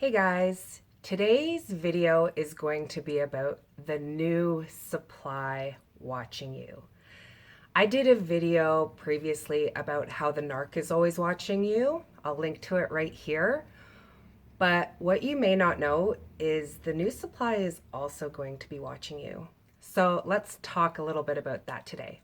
Hey guys, today's video is going to be about the new supply watching you. I did a video previously about how the narc is always watching you. I'll link to it right here. But what you may not know is the new supply is also going to be watching you. So let's talk a little bit about that today.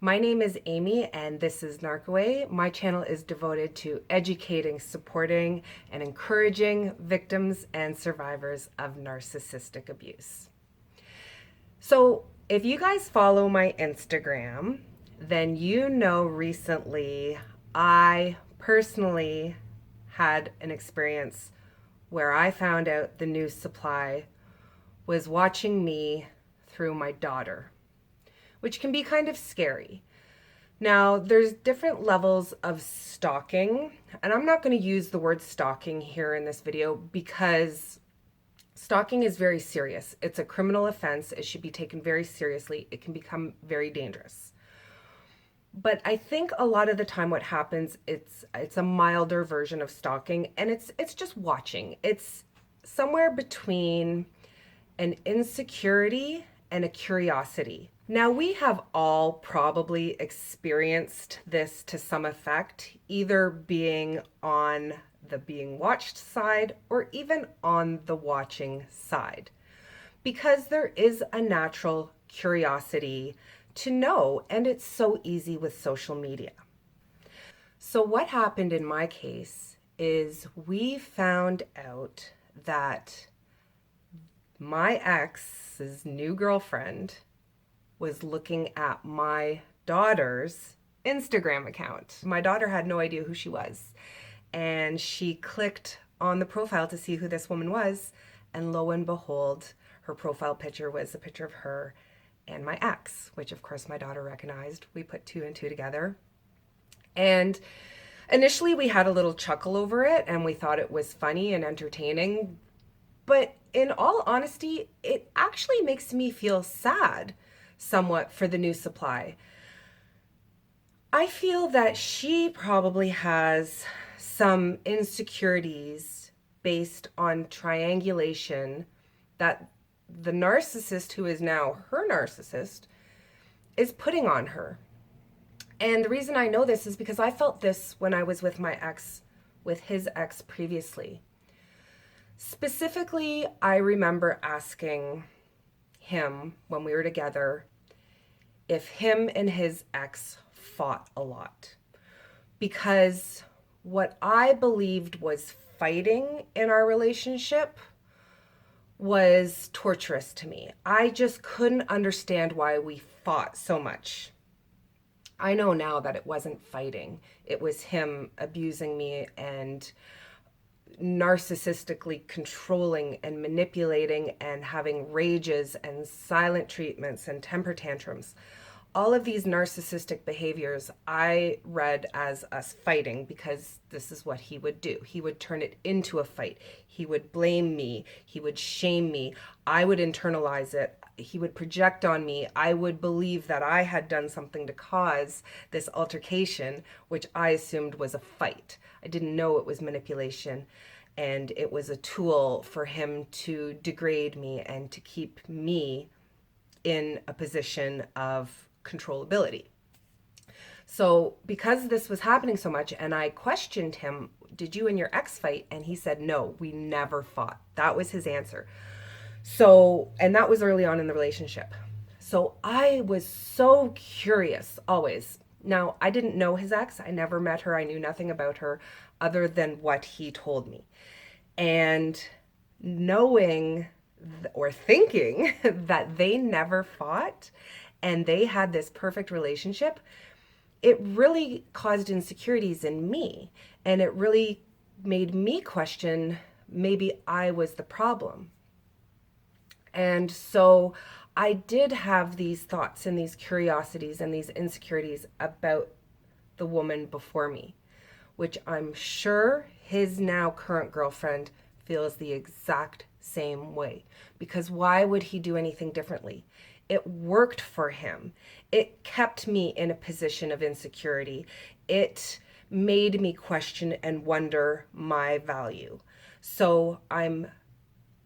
My name is Amy and this is Narcaway. My channel is devoted to educating, supporting, and encouraging victims and survivors of narcissistic abuse. So if you guys follow my Instagram, then you know recently I personally had an experience where I found out the new supply was watching me through my daughter, which can be kind of scary. Now, there's different levels of stalking, and I'm not going to use the word stalking here in this video because stalking is very serious. It's a criminal offense. It should be taken very seriously. It can become very dangerous. But I think a lot of the time what happens, it's a milder version of stalking, and it's just watching. It's somewhere between an insecurity and a curiosity. Now, we have all probably experienced this to some effect, either being on the being watched side or even on the watching side, because there is a natural curiosity to know, and it's so easy with social media. So what happened in my case is we found out that my ex's new girlfriend was looking at my daughter's Instagram account. My daughter had no idea who she was, and she clicked on the profile to see who this woman was, and lo and behold, her profile picture was a picture of her and my ex, which of course my daughter recognized. We put two and two together, and initially we had a little chuckle over it, and we thought it was funny and entertaining. But in all honesty, it actually makes me feel sad somewhat for the new supply. I feel that she probably has some insecurities based on triangulation that the narcissist, who is now her narcissist, is putting on her. And the reason I know this is because I felt this when I was with my ex, with his ex previously. Specifically, I remember asking him when we were together if him and his ex fought a lot, because what I believed was fighting in our relationship was torturous to me. I just couldn't understand why we fought so much. I know now that it wasn't fighting. It was him abusing me and narcissistically controlling and manipulating and having rages and silent treatments and temper tantrums. All of these narcissistic behaviors I read as us fighting, because this is what he would do. He would turn it into a fight. He would blame me. He would shame me. I would internalize it. He would project on me. I would believe that I had done something to cause this altercation, which I assumed was a fight. I didn't know it was manipulation, and it was a tool for him to degrade me and to keep me in a position of controllability. So because this was happening so much, and I questioned him, did you and your ex fight? And he said, no, we never fought. That was his answer. So, and that was early on in the relationship. So I was so curious always. Now, I didn't know his ex. I never met her. I knew nothing about her other than what he told me. And knowing or thinking that they never fought and they had this perfect relationship, it really caused insecurities in me. And it really made me question, maybe I was the problem. And so I did have these thoughts and these curiosities and these insecurities about the woman before me, which I'm sure his now current girlfriend feels the exact same way. Because why would he do anything differently? It worked for him. It kept me in a position of insecurity. It made me question and wonder my value. So I'm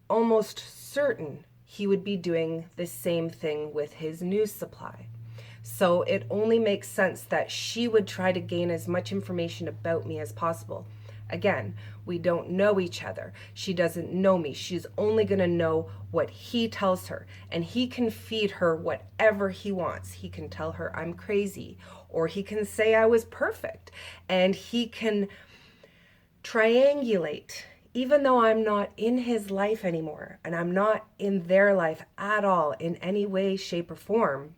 almost certain he would be doing the same thing with his news supply. So it only makes sense that she would try to gain as much information about me as possible. Again, we don't know each other. She doesn't know me. She's only going to know what he tells her, and he can feed her whatever he wants. He can tell her I'm crazy, or he can say I was perfect, and he can triangulate. Even though I'm not in his life anymore, and I'm not in their life at all in any way, shape, or form,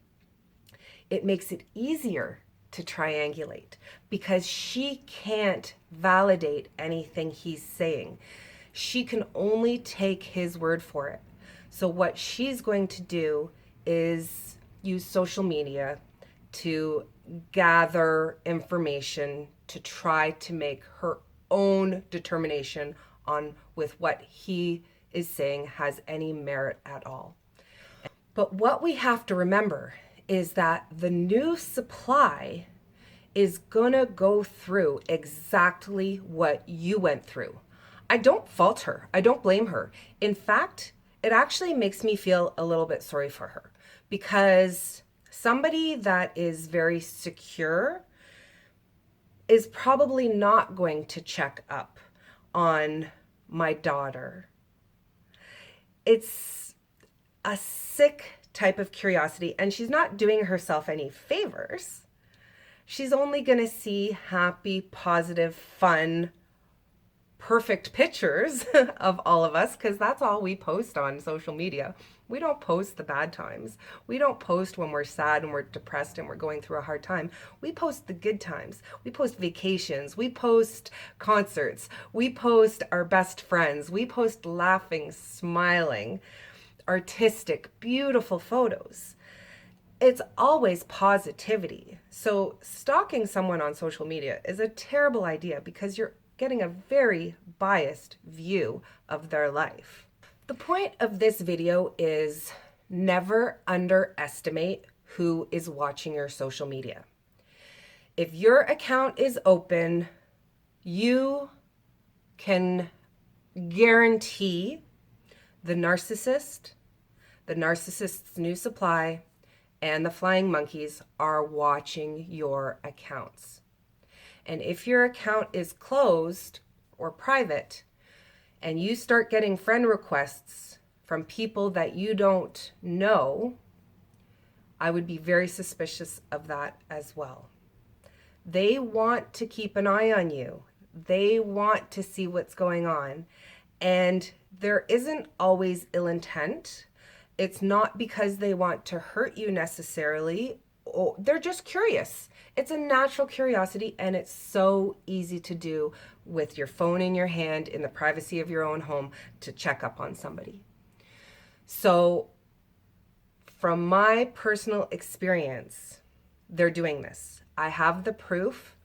it makes it easier to triangulate because she can't validate anything he's saying. She can only take his word for it. So what she's going to do is use social media to gather information to try to make her own determination on with what he is saying has any merit at all. But what we have to remember is that the new supply is gonna go through exactly what you went through. I don't fault her. I don't blame her. In fact, it actually makes me feel a little bit sorry for her because somebody that is very secure is probably not going to check up on my daughter. It's a sick type of curiosity, and she's not doing herself any favors. She's only going to see happy, positive, fun, perfect pictures of all of us because that's all we post on social media. We don't post the bad times. We don't post when we're sad and we're depressed and we're going through a hard time. We post the good times. We post vacations. We post concerts. We post our best friends. We post laughing, smiling, artistic, beautiful photos. It's always positivity. So stalking someone on social media is a terrible idea because you're getting a very biased view of their life. The point of this video is never underestimate who is watching your social media. If your account is open, you can guarantee the narcissist, the narcissist's new supply, and the flying monkeys are watching your accounts. And if your account is closed or private and you start getting friend requests from people that you don't know, I would be very suspicious of that as well. They want to keep an eye on you. They want to see what's going on. And there isn't always ill intent. It's not because they want to hurt you necessarily. They're just curious. It's a natural curiosity, and it's so easy to do with your phone in your hand in the privacy of your own home to check up on somebody. So from my personal experience, they're doing this. I have the proof.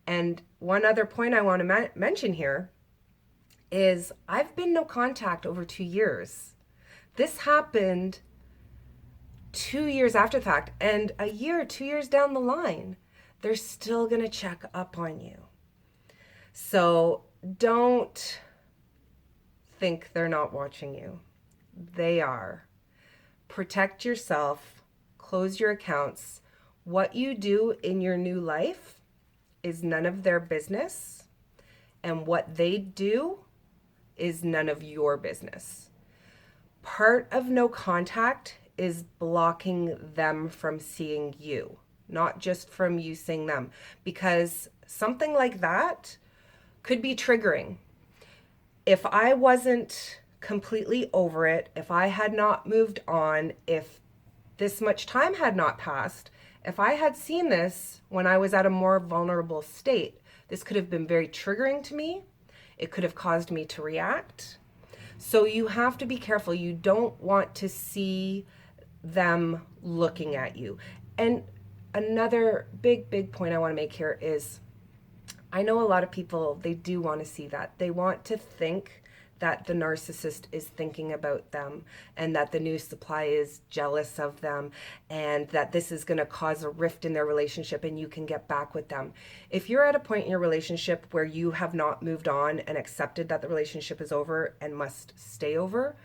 And one other point I want to mention here is I've been no contact over 2 years. This happened 2 years after the fact, and a year, 2 years down the line, they're still going to check up on you. So don't think they're not watching you. They are. Protect yourself, close your accounts. What you do in your new life is none of their business, and what they do is none of your business. Part of no contact is blocking them from seeing you, not just from you seeing them, because something like that could be triggering. If I wasn't completely over it, if I had not moved on, if this much time had not passed, if I had seen this when I was at a more vulnerable state, this could have been very triggering to me. It could have caused me to react. So you have to be careful. You don't want to see them looking at you. And another big point I want to make here is I know a lot of people, they do want to see that. They want to think that the narcissist is thinking about them and that the new supply is jealous of them and that this is going to cause a rift in their relationship and you can get back with them. If you're at a point in your relationship where you have not moved on and accepted that the relationship is over and must stay over,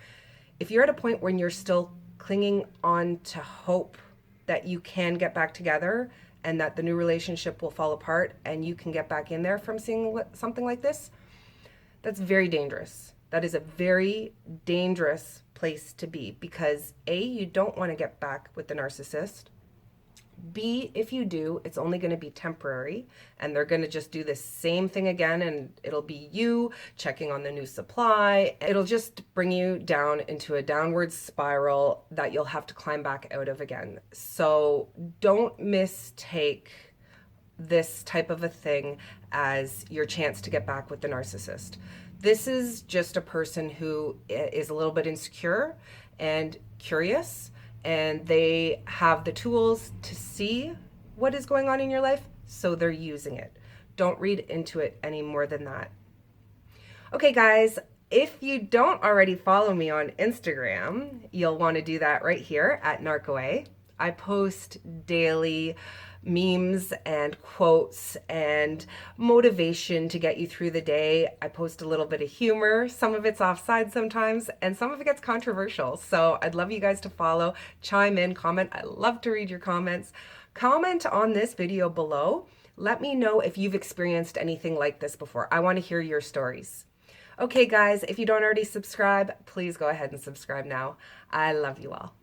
if you're at a point when you're still clinging on to hope that you can get back together and that the new relationship will fall apart and you can get back in there from seeing something like this, that's very dangerous. That is a very dangerous place to be because A, you don't want to get back with the narcissist. B, if you do, it's only going to be temporary and they're going to just do the same thing again and it'll be you checking on the new supply. It'll just bring you down into a downward spiral that you'll have to climb back out of again. So don't mistake this type of a thing as your chance to get back with the narcissist. This is just a person who is a little bit insecure and curious, and they have the tools to see what is going on in your life, so they're using it. Don't read into it any more than that. Okay, guys, if you don't already follow me on Instagram, you'll want to do that right here at Narcaway. I post daily memes and quotes and motivation to get you through the day. I post a little bit of humor. Some of it's offside sometimes, and some of it gets controversial. So I'd love you guys to follow, chime in, comment. I love to read your comments. Comment on this video below. Let me know if you've experienced anything like this before. I want to hear your stories. Okay, guys, if you don't already subscribe, please go ahead and subscribe now. I love you all.